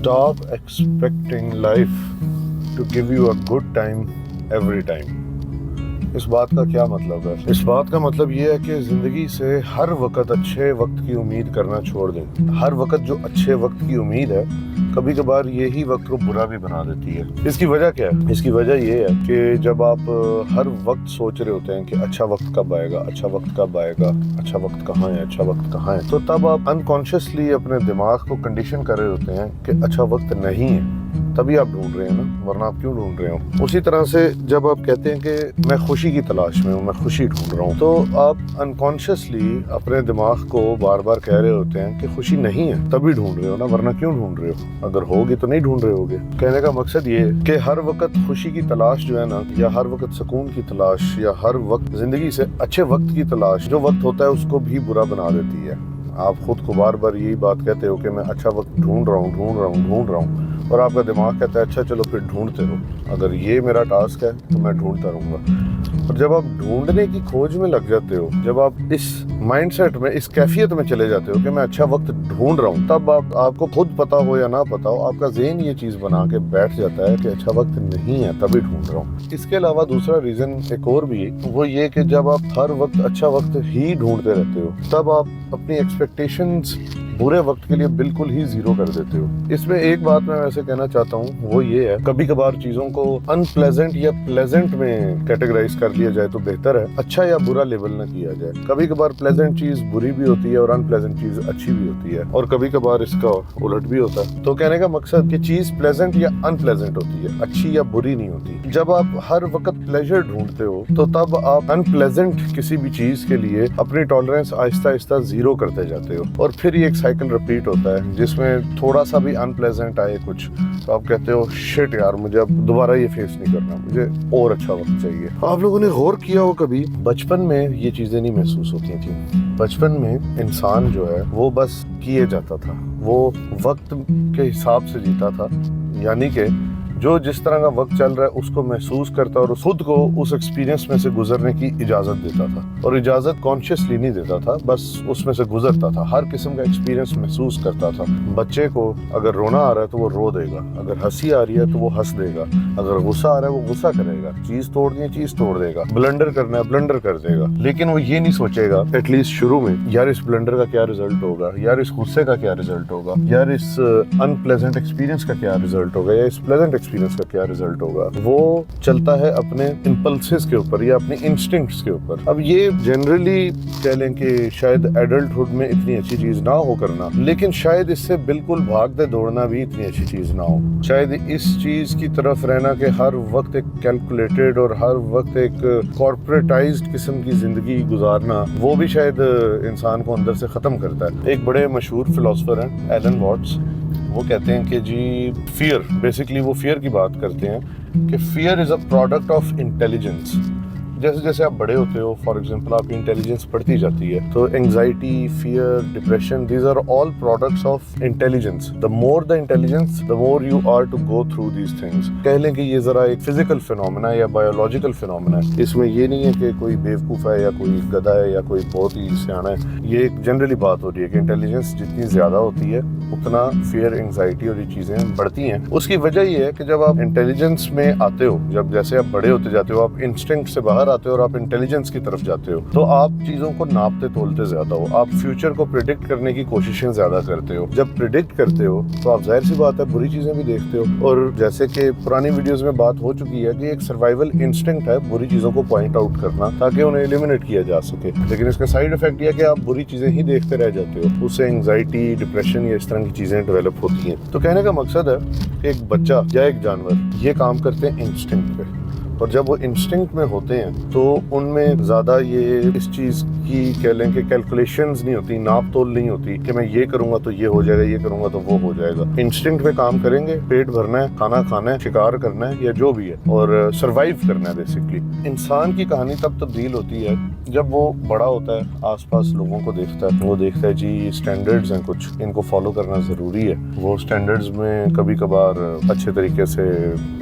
Stop expecting life to give you a good time every time. اس بات کا کیا مطلب ہے؟ اس بات کا مطلب یہ ہے کہ زندگی سے ہر وقت اچھے وقت کی امید کرنا چھوڑ دیں. ہر وقت جو اچھے وقت کی امید ہے کبھی کبھار یہی وقت کو برا بھی بنا دیتی ہے. اس کی وجہ کیا ہے؟ اس کی وجہ یہ ہے کہ جب آپ ہر وقت سوچ رہے ہوتے ہیں کہ اچھا وقت کب آئے گا، اچھا وقت کب آئے گا، اچھا وقت کہاں ہے، اچھا وقت کہاں ہے، تو تب آپ انکانشیسلی اپنے دماغ کو کنڈیشن کر رہے ہوتے ہیں کہ اچھا وقت نہیں ہے. تبھی آپ ڈھونڈ رہے ہیں نا، ورنہ آپ کیوں ڈھونڈ رہے ہو؟ اسی طرح سے جب آپ کہتے ہیں کہ میں خوشی کی تلاش میں ہوں، میں خوشی ڈھونڈ رہا ہوں، تو آپ انکانشیسلی اپنے دماغ کو بار بار کہہ رہے ہوتے ہیں کہ خوشی نہیں ہے. تبھی ڈھونڈ رہے ہو نا، ورنہ کیوں ڈھونڈ رہے ہو؟ اگر ہوگی تو نہیں ڈھونڈ رہے ہوگے. کہنے کا مقصد یہ ہے کہ ہر وقت خوشی کی تلاش جو ہے نا، یا ہر وقت سکون کی تلاش، یا ہر وقت زندگی سے اچھے وقت کی تلاش، جو وقت ہوتا ہے اس کو بھی برا بنا دیتی ہے. آپ خود کو بار بار یہی بات کہتے ہو کہ میں اچھا وقت ڈھونڈ رہا ہوں، اور آپ کا دماغ کہتا ہے اچھا چلو پھر ڈھونڈتے رہو، اگر یہ میرا ٹاسک ہے تو میں ڈھونڈتا رہوں گا. اور جب آپ ڈھونڈنے کی کھوج میں لگ جاتے ہو، جب آپ اس مائنڈ سیٹ میں، اس کیفیت میں چلے جاتے ہو کہ میں اچھا وقت ڈھونڈ رہا ہوں، تب آپ کو خود پتا ہو یا نہ پتا ہو، آپ کا ذہن یہ چیز بنا کے بیٹھ جاتا ہے کہ اچھا وقت نہیں ہے تبھی ڈھونڈ رہا ہوں. اس کے علاوہ دوسرا ریزن ایک اور بھی ہے، وہ یہ کہ جب آپ ہر وقت اچھا وقت ہی ڈھونڈتے رہتے ہو، تب آپ اپنی ایکسپیکٹیشنز برے وقت کے لیے بالکل ہی زیرو کر دیتے ہو. اس میں ایک بات میں ویسے کہنا چاہتا ہوں، وہ یہ ہے کبھی کبھار چیزوں کو ان پلیزنٹ یا پلیزنٹ میں کیٹیگرائز کر لیا جائے تو بہتر ہے، اچھا یا برا لیبل نہ کیا جائے. کبھی کبھار پلیزنٹ چیز بری بھی ہوتی ہے اور ان پلیزنٹ چیز اچھی بھی ہوتی ہے، اور کبھی کبھار اس کا الٹ بھی ہوتا ہے. تو کہنے کا مقصد کہ چیز پلیزنٹ یا ان پلیزنٹ ہوتی ہے، اچھی یا بری نہیں ہوتی. جب آپ ہر وقت پلیزر ڈھونڈتے ہو تو تب آپ ان پلیزنٹ کسی بھی چیز کے لیے اپنی ٹالرنس آہستہ آہستہ زیرو کرتے جاتے ہو، اور پھر یہ ایک سائیکل رپیٹ ہوتا ہے جس میں تھوڑا سا بھی ان پلیزنٹ آئے کچھ تو آپ کہتے ہو شٹ یار، مجھے اب دوبارہ یہ فیس نہیں کرنا، مجھے اور اچھا وقت چاہیے. آپ لوگوں نے غور کیا ہو کبھی بچپن میں یہ چیزیں نہیں محسوس ہوتی تھیں؟ بچپن میں انسان جو ہے وہ بس کیے جاتا تھا، وہ وقت کے حساب سے جیتا تھا، یعنی کہ جو جس طرح کا وقت چل رہا ہے اس کو محسوس کرتا اور خود کو اس ایکسپیرینس میں سے گزرنے کی اجازت دیتا تھا. اور اجازت کانشیسلی نہیں دیتا تھا، بس اس میں سے گزرتا تھا، ہر قسم کا ایکسپیرینس محسوس کرتا تھا. بچے کو اگر رونا آ رہا ہے تو وہ رو دے گا، اگر ہنسی آ رہی ہے تو وہ ہنس دے گا، اگر غصہ آ رہا ہے وہ غصہ کرے گا، چیز توڑنی ہے چیز توڑ دے گا، بلنڈر کرنا ہے بلنڈر کر دے گا. لیکن وہ یہ نہیں سوچے گا ایٹ لیسٹ شروع میں، یار اس بلنڈر کا کیا ریزلٹ ہوگا، یار اس غصے کا کیا ریزلٹ ہوگا، یار اس ان پلیزنٹ ایکسپیرینس کا کیا ریزلٹ ہوگا، یا اس پلیزنٹ ایکسپیرینس کا کیا ریزلٹ ہوگا. وہ چلتا ہے اپنے امپلسز کے اوپر یا اپنے انسٹنکٹس کے اوپر. اب یہ جنرلی کہہ لیں کہ شاید ایڈلٹہڈ میں اتنی اچھی چیز نہ ہو کرنا، لیکن شاید اس سے بالکل بھاگتے دوڑنا بھی اتنی اچھی چیز نہ ہو. شاید اس چیز کی طرف رہنا کہ ہر وقت ایک کیلکولیٹڈ اور ہر وقت ایک کارپوریٹائزڈ قسم کی زندگی گزارنا، وہ بھی شاید انسان کو اندر سے ختم کرتا ہے. ایک بڑے مشہور فلاسفر ہیں ایلن واٹس، وہ کہتے ہیں کہ جی فیئر، بیسکلی وہ فیئر کی بات کرتے ہیں کہ fear is a product of intelligence. جیسے جیسے آپ بڑے ہوتے ہو، فار ایگزامپل آپ کی انٹیلیجنس بڑھتی جاتی ہے، تو anxiety, fear, depression, these are all products of intelligence. The more the intelligence, the more you are to go through these things. کہہ لیں کہ یہ ذرا ایک فزیکل فینومینا یا بایولوجیکل فینومینا ہے. اس میں یہ نہیں ہے کہ کوئی بیوقوف ہے یا کوئی گدھا ہے یا کوئی بہت ہی سیانا ہے. یہ ایک جنرلی بات ہو رہی ہے کہ انٹیلیجنس جتنی زیادہ ہوتی ہے اتنا فیئر، انگزائٹی اور یہ چیزیں بڑھتی ہیں. اس کی وجہ یہ ہے کہ جب آپ انٹیلیجنس میں آتے ہو، جب جیسے آپ بڑے ہوتے جاتے ہو، آپ انسٹنکٹ سے باہر آتے ہو اور آپ انٹیلیجنس کی طرف جاتے ہو، تو آپ چیزوں کو ناپتے تولتے زیادہ ہو، آپ فیوچر کو پریڈکٹ کرنے کی کوششیں زیادہ کرتے ہو. جب پریڈکٹ کرتے ہو تو آپ ظاہر سی بات ہے بری چیزیں بھی دیکھتے ہو. اور جیسے کہ پرانی ویڈیوز میں بات ہو چکی ہے کہ ایک سروائیول انسٹنکٹ ہے بری چیزوں کو پوائنٹ آؤٹ کرنا تاکہ انہیں ایلیمینیٹ کیا جا سکے. لیکن اس کا سائیڈ افیکٹ یہ ہے کہ آپ بری چیزیں ہی دیکھتے رہ جاتے ہو، اس سے انگزائٹی، ڈپریشن یا اس طرح کی چیزیں ڈیولپ ہوتی ہیں. تو کہنے کا مقصد ہے کہ ایک بچہ یا ایک جانور یہ کام کرتے ہیں انسٹنکٹ پہ، اور جب وہ انسٹنکٹ میں ہوتے ہیں تو ان میں زیادہ یہ اس چیز کی کہہ لیں کہ کیلکولیشنز نہیں ہوتی، ناپ تول نہیں ہوتی کہ میں یہ کروں گا تو یہ ہو جائے گا، یہ کروں گا تو وہ ہو جائے گا. انسٹنکٹ پہ کام کریں گے، پیٹ بھرنا ہے، کھانا کھانا ہے، شکار کرنا ہے یا جو بھی ہے، اور سروائیو کرنا ہے. بیسکلی انسان کی کہانی تب تبدیل ہوتی ہے جب وہ بڑا ہوتا ہے، آس پاس لوگوں کو دیکھتا ہے، وہ دیکھتا ہے جی سٹینڈرڈز ہیں کچھ، ان کو فالو کرنا ضروری ہے. وہ سٹینڈرڈز میں کبھی کبھار اچھے طریقے سے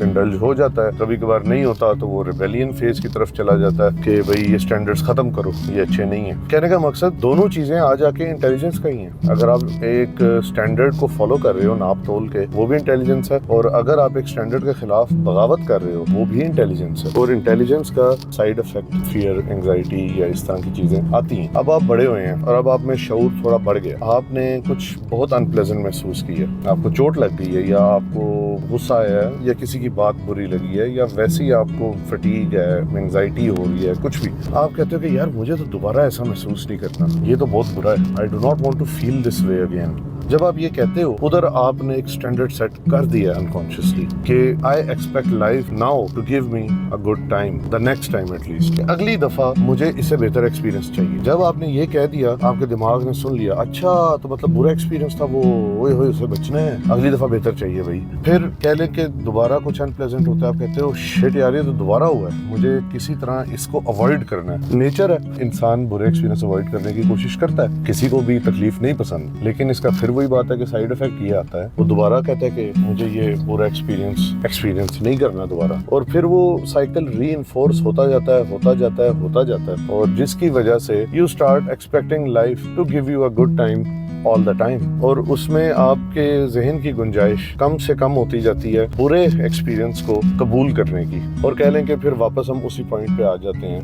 انڈلج ہو جاتا ہے، کبھی کبھار نہیں ہوتا ہوتا تو وہ ریبیلین فیز کی طرف چلا جاتا ہے کہ بھئی یہ سٹینڈرڈز ختم کرو، یہ اچھے نہیں ہیں۔ کہنے کا مقصد دونوں چیزیں آ جا کے انٹیلیجنس کا ہی ہیں۔ اگر آپ ایک سٹینڈرڈ کو فالو کر رہے ہو ناپ تول کے، وہ بھی انٹیلیجنس ہے، اور اگر آپ ایک سٹینڈرڈ کے خلاف بغاوت کر رہے ہو، وہ بھی انٹیلیجنس ہے۔ اور انٹیلیجنس کا سائیڈ افیکٹ فیئر، اینگزائٹی یا اس طرح کی چیزیں آتی ہیں۔ اب آپ بڑے ہوئے ہیں اور اب آپ میں شعور تھوڑا بڑھ گیا، آپ نے کچھ بہت انپلیزنٹ محسوس کی ہے، آپ کو چوٹ لگ گئی ہے، یا آپ کو غصہ آیا ہے، یا کسی کی بات بری لگی ہے، یا ویسے ہی آپ کو فٹیگ ہے، اینگزائٹی ہو رہی ہے، کچھ بھی، آپ کہتے ہو کہ یار مجھے تو دوبارہ ایسا محسوس نہیں کرنا، یہ تو بہت برا ہے، I do not want to feel this way again. جب آپ یہ کہتے ہو، ادھر آپ نے ایک سٹینڈرڈ سیٹ کر دیا انکانشیسلی کہ I expect life now to give me a good time, the next time at least, اگلی دفعہ مجھے اس سے بہتر ایکسپیرینس چاہیے۔ جب آپ نے یہ کہہ دیا، آپ کے دماغ نے سن لیا، اچھا تو مطلب برا ایکسپیرینس تھا وہ، ہوئے ہوئے اسے بچنا ہے، اگلی دفعہ بہتر چاہیے بھائی۔ پھر کہہ لیں کہ دوبارہ کچھ انپلیزنٹ ہوتا ہے، آپ کہتے ہو شٹ یار یہ تو دوبارہ ہوا ہے، مجھے کسی طرح اس کو اوائڈ کرنا ہے۔ نیچر ہے، انسان برے ایکسپیرینس اوائڈ کرنے کی کوشش کرتا ہے، کسی کو بھی تکلیف نہیں پسند، لیکن اس کا پھر وہی بات ہے کہ سائیڈ افیکٹ یہ آتا ہے، وہ دوبارہ کہتا ہے کہ مجھے یہ برا ایکسپیرینس نہیں کرنا دوبارہ، اور پھر وہ سائیکل ری انفورس ہوتا جاتا ہے، اور جس کی وجہ سے you start expecting life to give you a good time all the time, اور اس میں آپ کے ذہن کی گنجائش کم سے کم ہوتی جاتی ہے برے ایکسپیرینس کو قبول کرنے کی، اور کہہ لیں کہ پھر واپس ہم اسی پوائنٹ پہ آ جاتے ہیں،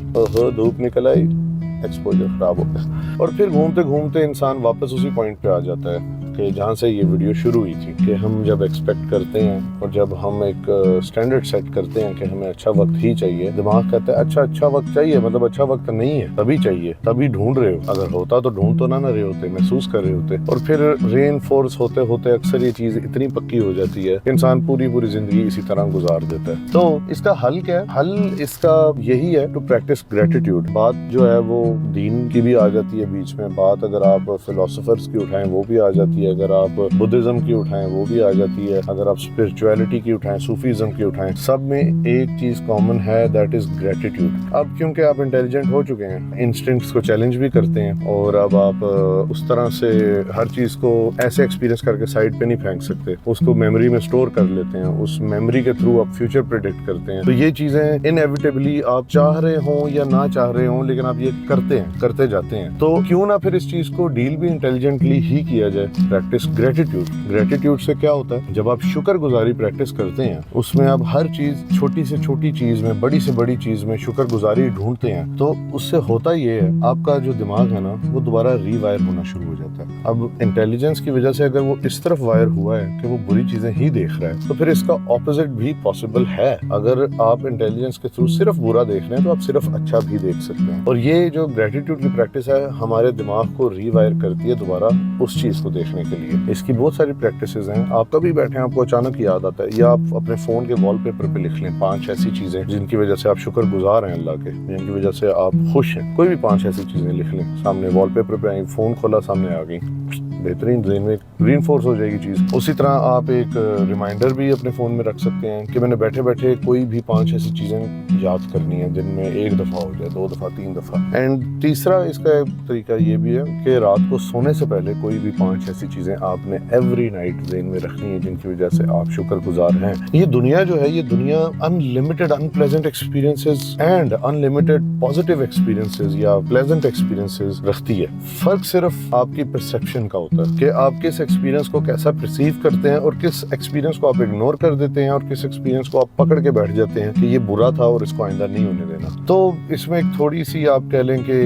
دھوپ نکل آئی، ایکسپوجر خراب ہو گیا، اور پھر گھومتے گھومتے انسان واپس اسی پوائنٹ پہ آ جاتا ہے کہ جہاں سے یہ ویڈیو شروع ہوئی تھی، کہ ہم جب ایکسپیکٹ کرتے ہیں اور جب ہم ایک سٹینڈرڈ سیٹ کرتے ہیں کہ ہمیں اچھا وقت ہی چاہیے، دماغ کہتا ہے اچھا وقت چاہیے، مطلب اچھا وقت نہیں ہے، تبھی چاہیے، تبھی ڈھونڈ رہے ہو، اگر ہوتا تو ڈھونڈ تو نہ رہے ہوتے، محسوس کر رہے ہوتے، اور پھر ری انفورس ہوتے ہوتے اکثر یہ چیز اتنی پکی ہو جاتی ہے کہ انسان پوری زندگی اسی طرح گزار دیتا ہے۔ تو اس کا حل کیا ہے؟ حل اس کا یہی ہے ٹو پریکٹس گریٹیٹیوڈ۔ بات جو ہے وہ دین کی بھی آ جاتی ہے بیچ میں، بات اگر آپ فلاسفرز کی اٹھائیں وہ بھی آ جاتی ہے، اگر آپ بدھزم کی اٹھائیں وہ بھی آ جاتی ہے، اگر آپ اسپرچویلٹی کی اٹھائیں، صوفیزم کی اٹھائیں، سب میں ایک چیز کامن ہے، دیٹ از گریٹیٹیوڈ۔ اب کیونکہ آپ انٹیلیجنٹ ہو چکے ہیں، انسٹنکٹس کو چیلنج بھی کرتے ہیں، اور اب آپ اس طرح سے ہر چیز کو ایسے ایکسپیرینس کر کے سائڈ پہ نہیں پھینک سکتے، اس کو میموری میں سٹور کر لیتے ہیں، اس میموری کے تھرو آپ فیوچر پریڈکٹ کرتے ہیں۔ تو یہ چیزیں انیویٹیبلی آپ چاہ رہے ہوں یا نہ چاہ رہے ہوں، لیکن آپ یہ کرتے جاتے ہیں، تو کیوں نہ پھر اس چیز کو ڈیل بھی انٹیلیجنٹلی ہی کیا جائے۔ پریکٹس گریٹیٹیوڈ سے کیا ہوتا ہے؟ جب آپ شکر گزاری پریکٹس کرتے ہیں، اس میں آپ ہر چیز، چھوٹی سے چھوٹی چیز میں، بڑی سے بڑی چیز میں شکر گزاری ڈھونڈتے ہیں، تو اس سے ہوتا یہ ہے آپ کا جو دماغ ہے نا وہ دوبارہ ری وائر ہونا شروع ہو جاتا ہے۔ اب انٹیلیجنس کی وجہ سے اگر وہ اس طرف وائر ہوا ہے کہ وہ بری چیزیں ہی دیکھ رہا ہے، تو پھر اس کا اپوزٹ بھی پاسبل ہے۔ اگر آپ انٹیلیجنس کے تھرو صرف برا دیکھ رہے ہیں تو آپ صرف اچھا بھی دیکھ سکتے ہیں، اور یہ جو گریٹیٹیوڈ کی پریکٹس ہے ہمارے دماغ کو ری وائر کرتی ہے دوبارہ اس چیز کو دیکھنے کے لیے۔ اس کی بہت ساری پریکٹسز ہیں، آپ کبھی بیٹھے ہیں آپ کو اچانک یاد آتا ہے، یا آپ اپنے فون کے وال پیپر پہ لکھ لیں 5 ایسی چیزیں جن کی وجہ سے آپ شکر گزار ہیں اللہ کے، جن کی وجہ سے آپ خوش ہیں، کوئی بھی 5 ایسی چیزیں لکھ لیں، سامنے وال پیپر پہ آئیں، فون کھولا سامنے آ گئی، بہترین، ذہن میں ری انفورس ہو جائے گی چیز۔ اسی طرح آپ ایک ریمائنڈر بھی اپنے فون میں رکھ سکتے ہیں کہ میں نے بیٹھے بیٹھے کوئی بھی 5 ایسی چیزیں یاد کرنی ہے جن میں 1 دفعہ ہو جائے، 2 دفعہ، 3 دفعہ۔ اینڈ تیسرا اس کا طریقہ یہ بھی ہے کہ رات کو سونے سے پہلے کوئی بھی 5 ایسی چیزیں آپ نے ایوری نائٹ ذہن میں رکھنی ہے جن کی وجہ سے آپ شکر گزار ہیں۔ یہ دنیا جو ہے، یہ دنیا unlimited unpleasant experiences and unlimited positive experiences یا پلیزنٹ ایکسپیرینسز رکھتی ہے۔ فرق صرف آپ کی پرسیپشن کا ہوتا ہے کہ آپ کس ایکسپیرینس کو کیسا پرسیو کرتے ہیں، اور کس ایکسپیرینس کو آپ اگنور کر دیتے ہیں، اور کس ایکسپیرینس کو آپ پکڑ کے بیٹھ جاتے ہیں کہ یہ برا تھا اور اس کو آئندہ نہیں ہونے دینا۔ تو اس میں ایک تھوڑی سی آپ کہہ لیں کہ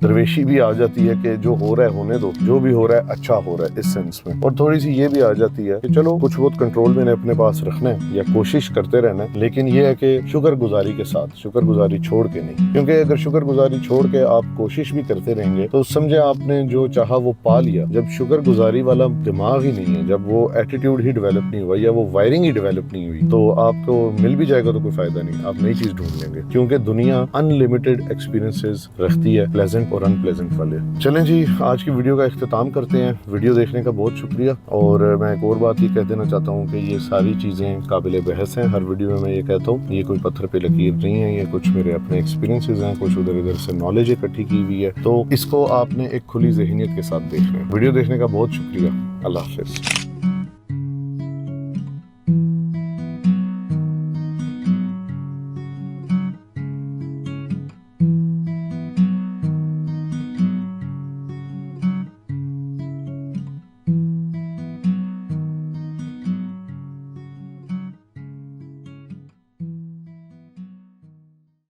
درویشی بھی آ جاتی ہے کہ جو ہو رہا ہے ہونے دو، جو بھی ہو رہا ہے اچھا ہو رہا ہے اس سینس میں، اور تھوڑی سی یہ بھی آ جاتی ہے کہ چلو کچھ بہت کنٹرول میں نے اپنے پاس رکھنا ہے یا کوشش کرتے رہنا ہے، لیکن یہ ہے کہ شکر گزاری کے ساتھ، شکر گزاری چھوڑ کے نہیں، کیونکہ اگر شکر گزاری چھوڑ کے آپ کوشش بھی کرتے رہیں گے تو سمجھے آپ نے جو چاہا وہ پا لیا۔ جب شکر گزاری والا دماغ ہی نہیں ہے، جب وہ ایٹیٹیوڈ ہی ڈیولپ نہیں ہوا یا وہ وائرنگ ہی ڈیولپ نہیں ہوئی، تو آپ کو مل بھی جائے گا تو کوئی فائدہ نہیں، آپ نئی چیز ڈھونڈ لیں گے، کیونکہ دنیا انلمیٹڈ ایکسپیرینسز رکھتی ہے، پلیزنٹ اور ان پلیزنٹ والے۔ چلیں جی، آج کی ویڈیو کا اختتام کرتے ہیں۔ ویڈیو دیکھنے کا بہت شکریہ، اور میں ایک اور بات یہ کہہ دینا چاہتا ہوں کہ یہ ساری چیزیں قابل بحث ہیں، ہر ویڈیو میں یہ کہتا ہوں، یہ کوئی پتھر پہ لکیر نہیں ہے، یہ کچھ میرے اپنے ایکسپیرینسز ہیں، کچھ ادھر سے نالج اکٹھی کی ہوئی ہے، تو اس کو آپ نے ایک کھلی ذہنیت کے ساتھ دیکھنا ہے۔ ویڈیو دیکھنے کا بہت شکریہ، اللہ حافظ۔